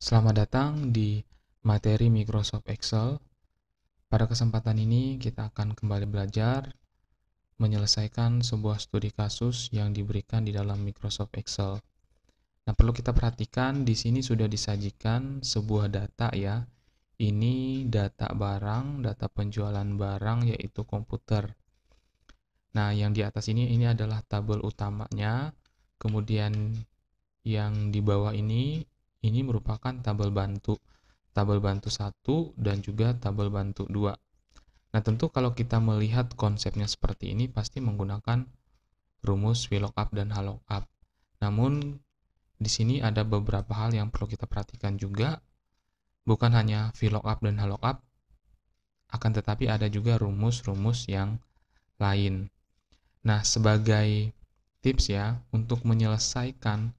Selamat datang di materi Microsoft Excel. Pada kesempatan ini kita akan kembali belajar menyelesaikan sebuah studi kasus yang diberikan di dalam Microsoft Excel. Nah, perlu kita perhatikan di sini sudah disajikan sebuah data ya. Ini data barang, data penjualan barang yaitu komputer. Nah, yang di atas ini adalah tabel utamanya. Kemudian yang di bawah ini merupakan tabel bantu. Tabel bantu 1 dan juga tabel bantu 2. Nah, tentu kalau kita melihat konsepnya seperti ini pasti menggunakan rumus VLOOKUP dan HLOOKUP. Namun di sini ada beberapa hal yang perlu kita perhatikan juga, bukan hanya VLOOKUP dan HLOOKUP, akan tetapi ada juga rumus-rumus yang lain. Nah, sebagai tips ya, untuk menyelesaikan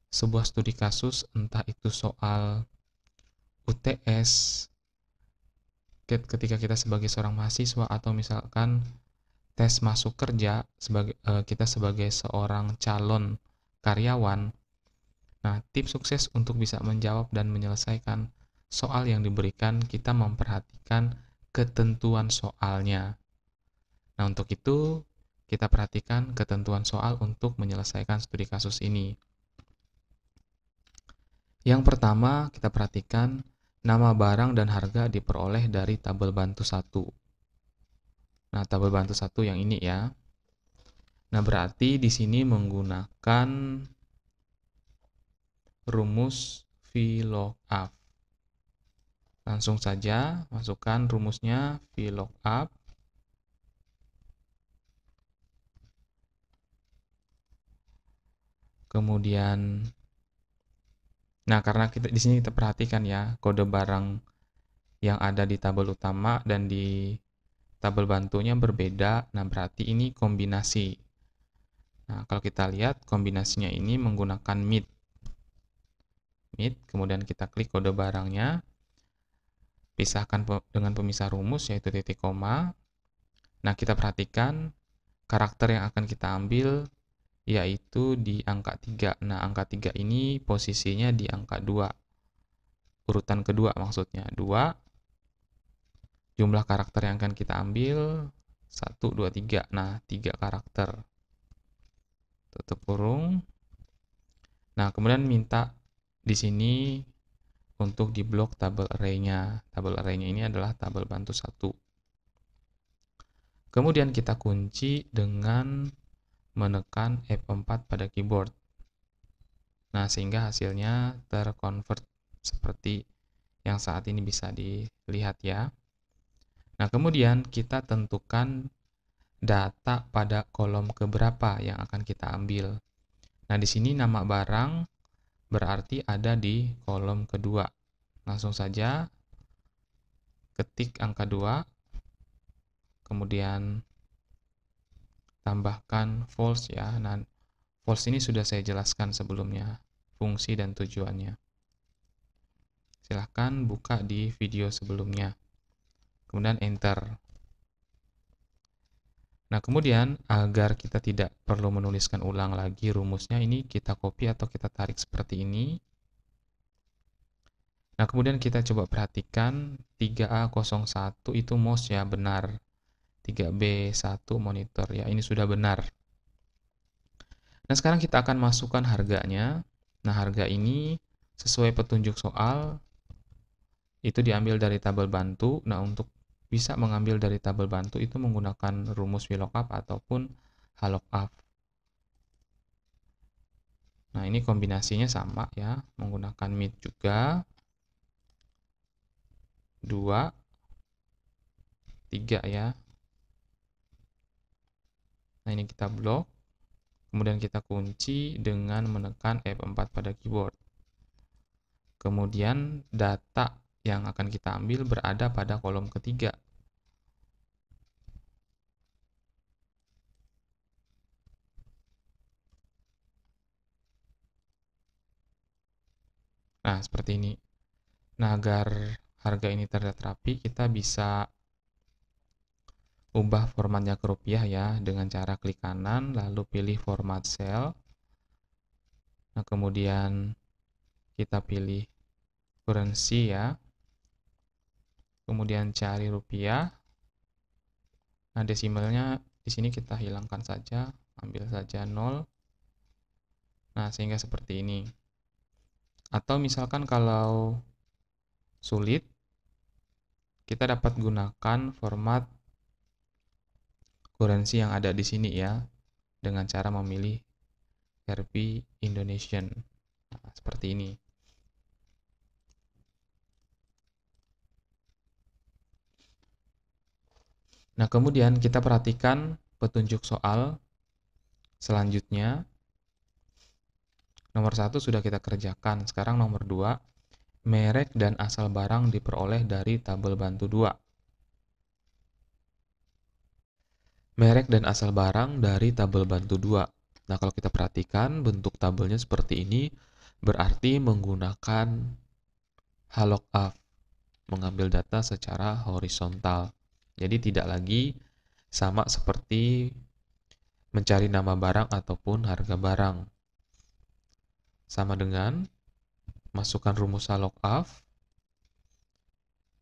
sebuah studi kasus, entah itu soal UTS, ketika kita sebagai seorang mahasiswa atau misalkan tes masuk kerja kita sebagai seorang calon karyawan. Nah, tips sukses untuk bisa menjawab dan menyelesaikan soal yang diberikan, kita memperhatikan ketentuan soalnya. Nah, untuk itu kita perhatikan ketentuan soal untuk menyelesaikan studi kasus ini. Yang pertama, kita perhatikan nama barang dan harga diperoleh dari tabel bantu 1. Nah, tabel bantu 1 yang ini ya. Nah, berarti di sini menggunakan rumus VLOOKUP. Langsung saja masukkan rumusnya VLOOKUP. Kemudian, nah karena di sini kita perhatikan ya, kode barang yang ada di tabel utama dan di tabel bantunya berbeda. Nah, berarti ini kombinasi. Nah, kalau kita lihat kombinasinya ini menggunakan MIT. Kemudian kita klik kode barangnya. Pisahkan dengan pemisah rumus yaitu titik koma. Nah, kita perhatikan karakter yang akan kita ambil yaitu di angka 3. Nah, angka 3 ini posisinya di angka 2. Urutan kedua maksudnya. 2. Jumlah karakter yang akan kita ambil 1, 2, 3. Nah, 3 karakter. Tutup kurung. Nah, kemudian minta di sini untuk di blok tabel array-nya. Tabel array-nya ini adalah tabel bantu 1. Kemudian kita kunci dengan menekan F4 pada keyboard. Nah, sehingga hasilnya terconvert seperti yang saat ini bisa dilihat ya. Nah, kemudian kita tentukan data pada kolom keberapa yang akan kita ambil. Nah, di sini nama barang berarti ada di kolom kedua. Langsung saja ketik angka 2, kemudian tambahkan false ya. Nah, false ini sudah saya jelaskan sebelumnya, fungsi dan tujuannya. Silahkan buka di video sebelumnya. Kemudian enter. Nah, kemudian agar kita tidak perlu menuliskan ulang lagi rumusnya, ini kita copy atau kita tarik seperti ini. Nah, kemudian kita coba perhatikan 3A01 itu mouse ya, benar. 3B1 monitor ya, ini sudah benar. Nah, sekarang kita akan masukkan harganya. Nah, harga ini sesuai petunjuk soal itu diambil dari tabel bantu. Nah, untuk bisa mengambil dari tabel bantu itu menggunakan rumus VLOOKUP ataupun HLOOKUP. Nah, ini kombinasinya sama ya, menggunakan MIT juga. 2, 3 ya. Nah, ini kita blok. Kemudian kita kunci dengan menekan F4 pada keyboard. Kemudian data yang akan kita ambil berada pada kolom ketiga. Nah, seperti ini. Nah, agar harga ini terlihat rapi, kita bisa ubah formatnya ke rupiah ya, dengan cara klik kanan, lalu pilih format cell. Nah, kemudian kita pilih currency ya. Kemudian cari rupiah. Nah, desimalnya di sini kita hilangkan saja, ambil saja 0. Nah, sehingga seperti ini. Atau misalkan kalau sulit, kita dapat gunakan format currency yang ada di sini ya, dengan cara memilih Rp Indonesian. Nah, seperti ini. Nah, kemudian kita perhatikan petunjuk soal selanjutnya. Nomor 1 sudah kita kerjakan. Sekarang nomor 2, merek dan asal barang diperoleh dari tabel bantu 2. Merek dan asal barang dari tabel bantu 2. Nah, kalau kita perhatikan bentuk tabelnya seperti ini, berarti menggunakan HLOOKUP, mengambil data secara horizontal. Jadi tidak lagi sama seperti mencari nama barang ataupun harga barang. Sama dengan masukkan rumus HLOOKUP.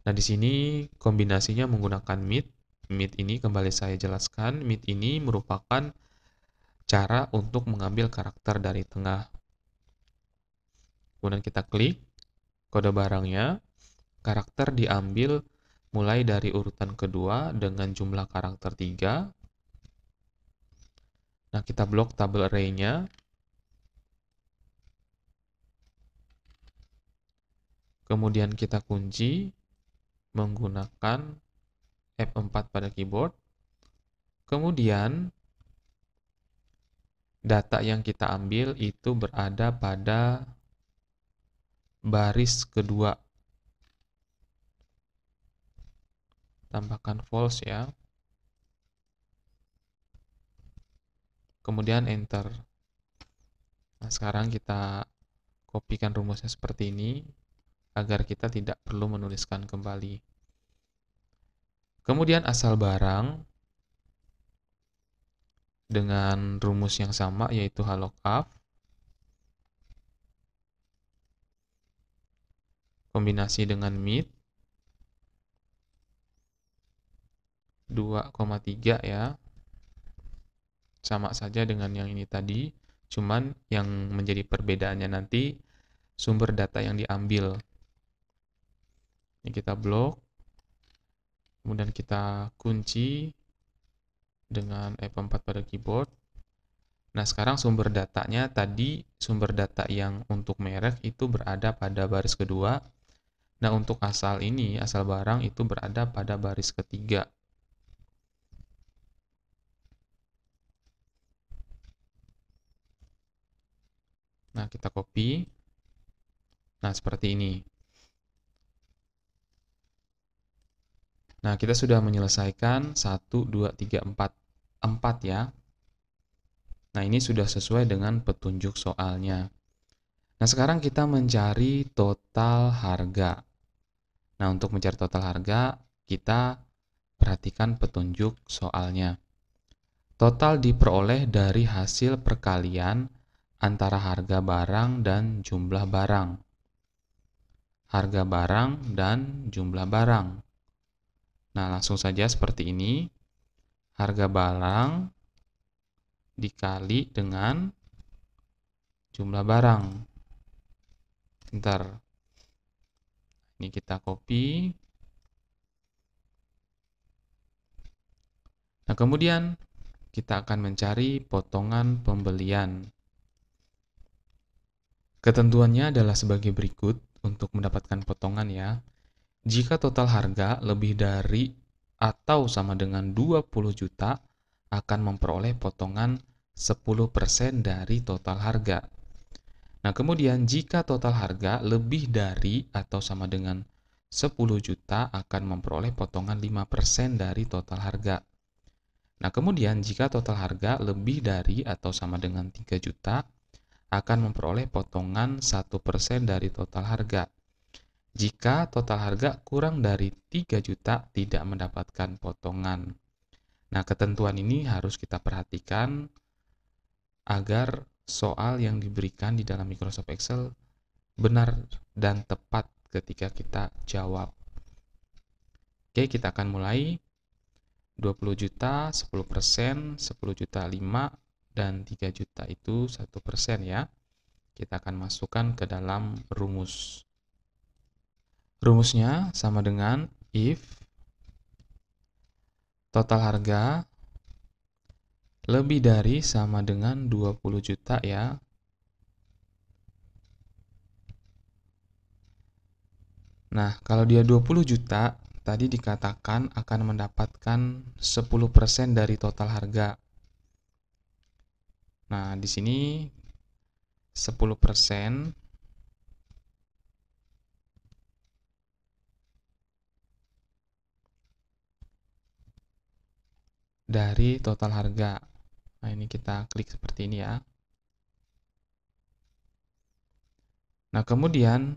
Nah, di sini kombinasinya menggunakan MIT. MIT ini kembali saya jelaskan, MIT ini merupakan cara untuk mengambil karakter dari tengah. Kemudian kita klik kode barangnya, karakter diambil mulai dari urutan kedua dengan jumlah karakter 3. Nah, kita blok tabel array-nya. Kemudian kita kunci menggunakan F4 pada keyboard. Kemudian data yang kita ambil itu berada pada baris kedua. Tambahkan false ya. Kemudian enter. Nah, sekarang kita kopikan rumusnya seperti ini agar kita tidak perlu menuliskan kembali. Kemudian asal barang dengan rumus yang sama yaitu HLOOKUP. Kombinasi dengan MIT 2,3 ya. Sama saja dengan yang ini tadi, cuman yang menjadi perbedaannya nanti sumber data yang diambil. Ini kita blok, kemudian kita kunci dengan F4 pada keyboard. Nah, sekarang sumber datanya tadi, sumber data yang untuk merek itu berada pada baris kedua. Nah, untuk asal ini, asal barang itu berada pada baris ketiga. Nah, kita copy. Nah, seperti ini. Nah, kita sudah menyelesaikan 1, 2, 3, 4. 4 ya. Nah, ini sudah sesuai dengan petunjuk soalnya. Nah, sekarang kita mencari total harga. Nah, untuk mencari total harga, kita perhatikan petunjuk soalnya. Total diperoleh dari hasil perkalian antara harga barang dan jumlah barang. Harga barang dan jumlah barang. Nah, langsung saja seperti ini. Harga barang dikali dengan jumlah barang. Bentar. Ini kita copy. Nah, kemudian kita akan mencari potongan pembelian. Ketentuannya adalah sebagai berikut untuk mendapatkan potongan ya. Jika total harga lebih dari atau sama dengan 20 juta, akan memperoleh potongan 10% dari total harga. Nah, kemudian jika total harga lebih dari atau sama dengan 10 juta, akan memperoleh potongan 5% dari total harga. Nah, kemudian jika total harga lebih dari atau sama dengan 3 juta, akan memperoleh potongan 1% dari total harga. Jika total harga kurang dari 3 juta, tidak mendapatkan potongan. Nah, ketentuan ini harus kita perhatikan agar soal yang diberikan di dalam Microsoft Excel benar dan tepat ketika kita jawab. Oke, kita akan mulai. 20 juta, 10%, 10 juta 5, dan 3 juta itu 1% ya. Kita akan masukkan ke dalam rumus. Rumusnya sama dengan if total harga lebih dari sama dengan 20 juta ya. Nah, kalau dia 20 juta, tadi dikatakan akan mendapatkan 10% dari total harga. Nah, di sini 10% dari total harga. Nah, ini kita klik seperti ini ya. Nah, kemudian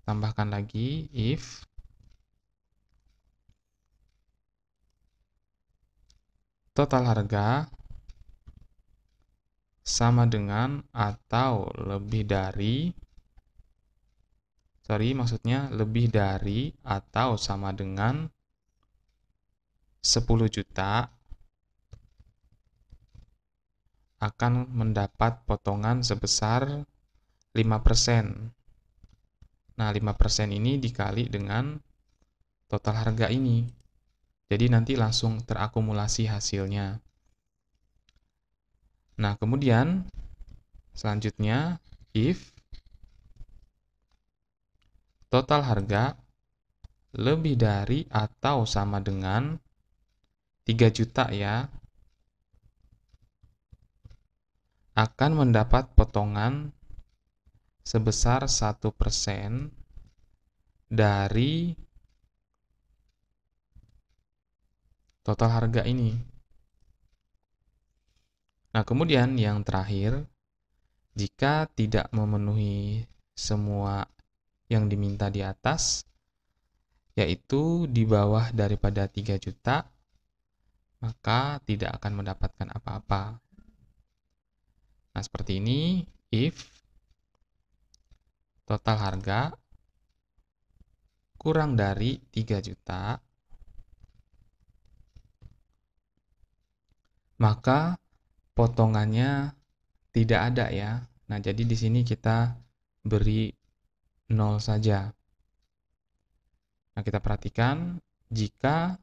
tambahkan lagi if total harga sama dengan atau lebih dari, lebih dari atau sama dengan 10 juta akan mendapat potongan sebesar 5%. Nah, 5% ini dikali dengan total harga ini. Jadi nanti langsung terakumulasi hasilnya. Nah, kemudian selanjutnya if total harga lebih dari atau sama dengan 3 juta ya, akan mendapat potongan sebesar 1% dari total harga ini. Nah, kemudian yang terakhir, jika tidak memenuhi semua yang diminta di atas, yaitu di bawah daripada 3 juta, maka tidak akan mendapatkan apa-apa. Nah, seperti ini, if total harga kurang dari 3 juta, maka potongannya tidak ada ya. Nah, jadi di sini kita beri 0 saja. Nah, kita perhatikan jika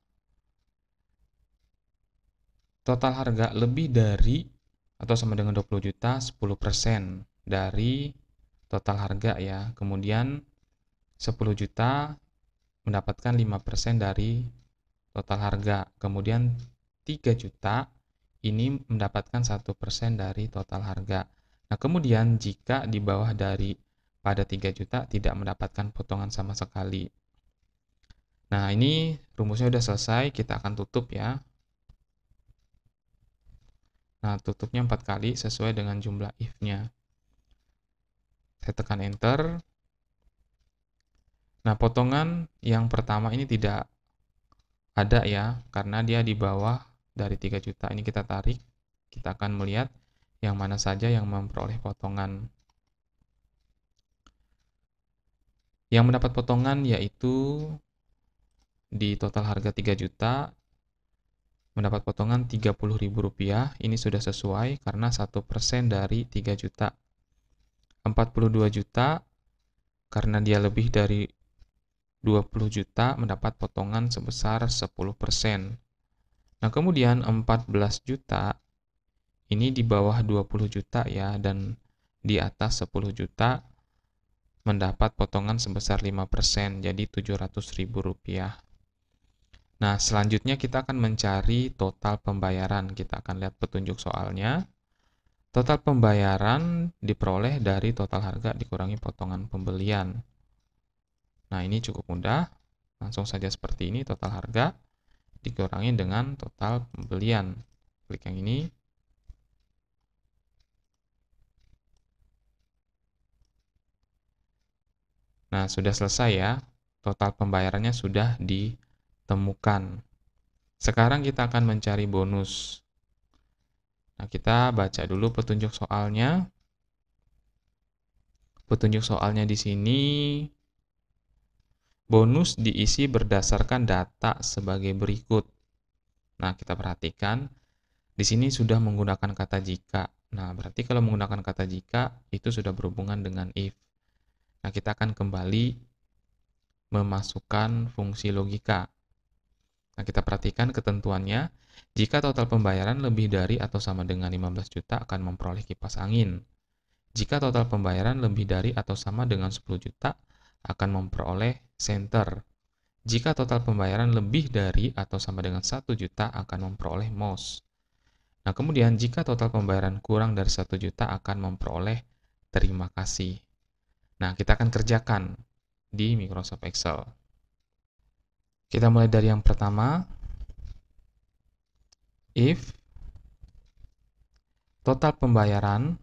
total harga lebih dari atau sama dengan 20 juta, 10% dari total harga ya. Kemudian 10 juta mendapatkan 5% dari total harga. Kemudian 3 juta ini mendapatkan 1% dari total harga. Nah, kemudian jika di bawah dari pada 3 juta tidak mendapatkan potongan sama sekali. Nah, ini rumusnya sudah selesai, kita akan tutup ya. Nah, tutupnya 4 kali sesuai dengan jumlah if-nya. Saya tekan enter. Nah, potongan yang pertama ini tidak ada ya, karena dia di bawah dari 3 juta. Ini kita tarik, kita akan melihat yang mana saja yang memperoleh potongan. Yang mendapat potongan yaitu di total harga 3 juta, mendapat potongan Rp30.000. Ini sudah sesuai karena 1% dari 3 juta. 42 juta, karena dia lebih dari 20 juta, mendapat potongan sebesar 10%. Nah, kemudian 14 juta, ini di bawah 20 juta ya, dan di atas 10 juta, mendapat potongan sebesar 5%, jadi Rp700.000. Nah, selanjutnya kita akan mencari total pembayaran. Kita akan lihat petunjuk soalnya. Total pembayaran diperoleh dari total harga dikurangi potongan pembelian. Nah, ini cukup mudah. Langsung saja seperti ini, total harga dikurangi dengan total pembelian. Klik yang ini. Nah, sudah selesai ya. Total pembayarannya sudah ditemukan. Sekarang kita akan mencari bonus. Nah, kita baca dulu petunjuk soalnya. Petunjuk soalnya di sini Bonus diisi berdasarkan data sebagai berikut. Nah, kita perhatikan di sini sudah menggunakan kata jika. Nah, berarti kalau menggunakan kata jika itu sudah berhubungan dengan if. Nah, kita akan kembali memasukkan fungsi logika. Nah, kita perhatikan ketentuannya. Jika total pembayaran lebih dari atau sama dengan 15 juta akan memperoleh kipas angin. Jika total pembayaran lebih dari atau sama dengan 10 juta akan memperoleh senter. Jika total pembayaran lebih dari atau sama dengan 1 juta akan memperoleh mouse. Nah, kemudian jika total pembayaran kurang dari 1 juta akan memperoleh terima kasih. Nah, kita akan kerjakan di Microsoft Excel. Kita mulai dari yang pertama. If total pembayaran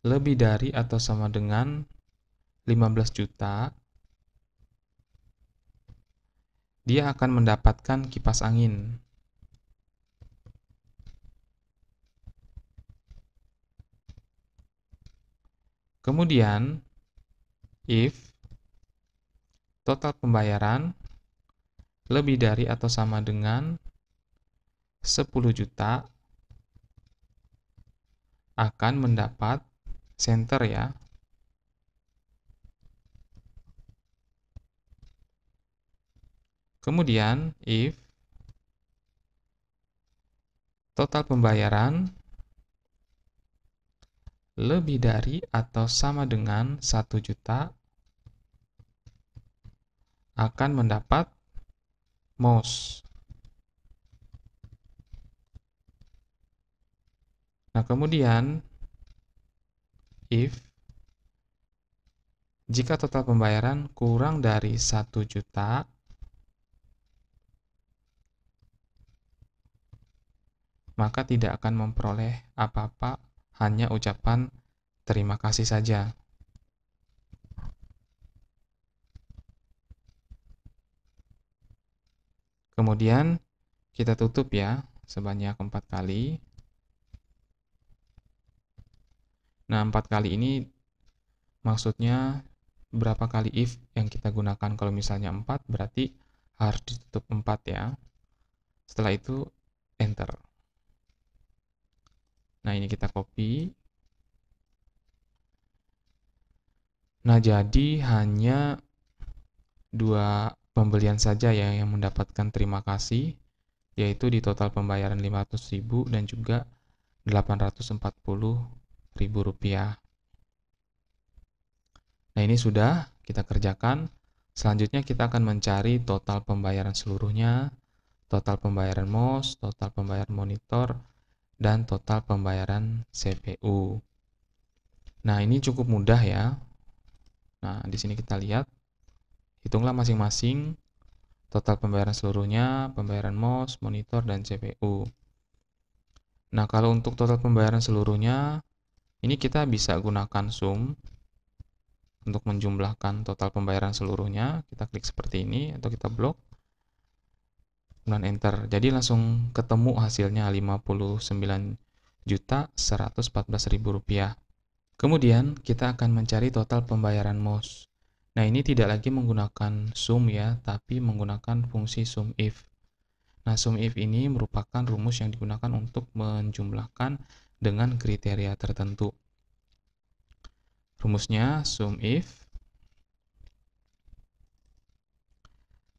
lebih dari atau sama dengan 15 juta, dia akan mendapatkan kipas angin. Kemudian, if total pembayaran lebih dari atau sama dengan 10 juta, akan mendapat center ya. Kemudian, if total pembayaran lebih dari atau sama dengan 1 juta, akan mendapat mouse. Nah, kemudian, if jika total pembayaran kurang dari 1 juta, maka tidak akan memperoleh apa-apa, hanya ucapan terima kasih saja. Kemudian kita tutup ya, sebanyak 4 kali. Nah, 4 kali ini maksudnya berapa kali if yang kita gunakan. Kalau misalnya 4, berarti harus ditutup 4 ya. Setelah itu, enter. Nah, ini kita copy. Nah, jadi hanya 2 pembelian saja ya yang mendapatkan terima kasih, yaitu di total pembayaran 500.000 dan juga 840.000 rupiah. Nah, ini sudah kita kerjakan. Selanjutnya kita akan mencari total pembayaran seluruhnya, total pembayaran mouse, total pembayaran monitor, dan total pembayaran CPU. Nah, ini cukup mudah ya. Nah, di sini kita lihat, hitunglah masing-masing total pembayaran seluruhnya, pembayaran mouse, monitor, dan CPU. Nah, kalau untuk total pembayaran seluruhnya, ini kita bisa gunakan sum untuk menjumlahkan total pembayaran seluruhnya. Kita klik seperti ini, atau kita blok, kemudian enter. Jadi langsung ketemu hasilnya 59.114.000 rupiah. Kemudian kita akan mencari total pembayaran mouse. Nah, ini tidak lagi menggunakan sum ya, tapi menggunakan fungsi sum if. Nah, sum if ini merupakan rumus yang digunakan untuk menjumlahkan dengan kriteria tertentu. Rumusnya sum if.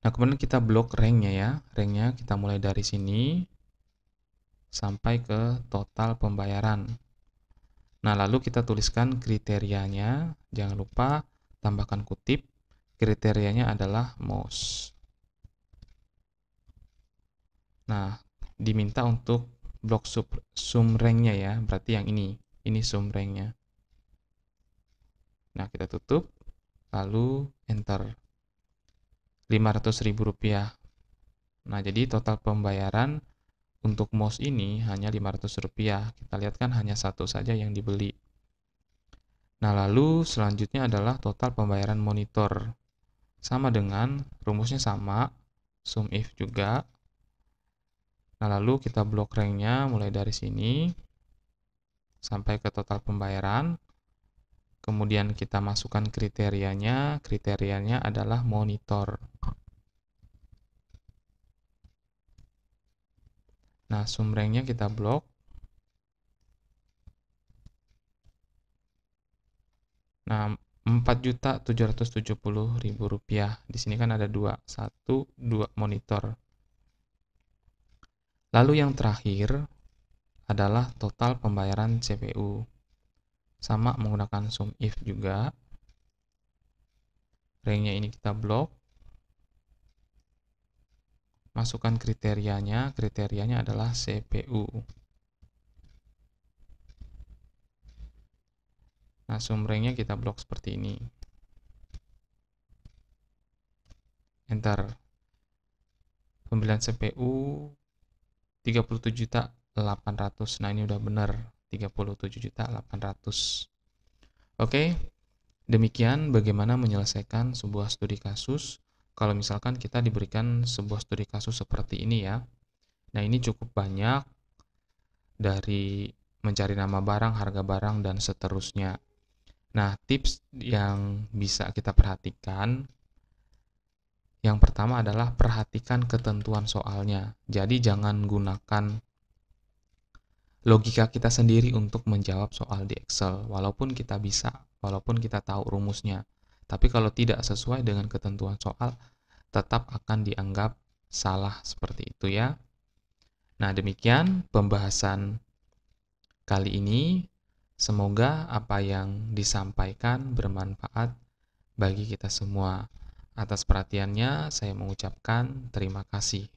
Nah, kemudian kita blok ranknya ya. Ranknya kita mulai dari sini sampai ke total pembayaran. Nah, lalu kita tuliskan kriterianya. Jangan lupa tambahkan kutip. Kriterianya adalah mouse. Nah, diminta untuk blok sum ranknya ya. Berarti yang ini. Ini sum ranknya. Nah, kita tutup. Lalu enter. 500.000 rupiah. Nah, jadi total pembayaran untuk mouse ini hanya 500 rupiah. Kita lihat kan hanya satu saja yang dibeli. Nah, lalu selanjutnya adalah total pembayaran monitor. Sama dengan, rumusnya sama, sum if juga. Nah, lalu kita blok ranknya mulai dari sini, sampai ke total pembayaran. Kemudian kita masukkan kriterianya. Kriterianya adalah monitor. Nah, sumbrengnya kita blok. Nah, Rp4.770.000. Di sini kan ada dua monitor. Lalu yang terakhir adalah total pembayaran CPU. Sama menggunakan sum if juga. Ranknya ini kita blok. Masukkan kriterianya. Kriterianya adalah CPU. Nah, sum ranknya kita blok seperti ini. Enter. Pembelian CPU 37.800.000. Nah, ini udah benar 37.800.000. Oke, demikian bagaimana menyelesaikan sebuah studi kasus kalau misalkan kita diberikan sebuah studi kasus seperti ini ya. Nah, ini cukup banyak dari mencari nama barang, harga barang, dan seterusnya. Nah, tips yang bisa kita perhatikan, yang pertama adalah perhatikan ketentuan soalnya. Jadi jangan gunakan logika kita sendiri untuk menjawab soal di Excel, walaupun kita bisa, walaupun kita tahu rumusnya. Tapi kalau tidak sesuai dengan ketentuan soal, tetap akan dianggap salah seperti itu ya. Nah, demikian pembahasan kali ini. Semoga apa yang disampaikan bermanfaat bagi kita semua. Atas perhatiannya, saya mengucapkan terima kasih.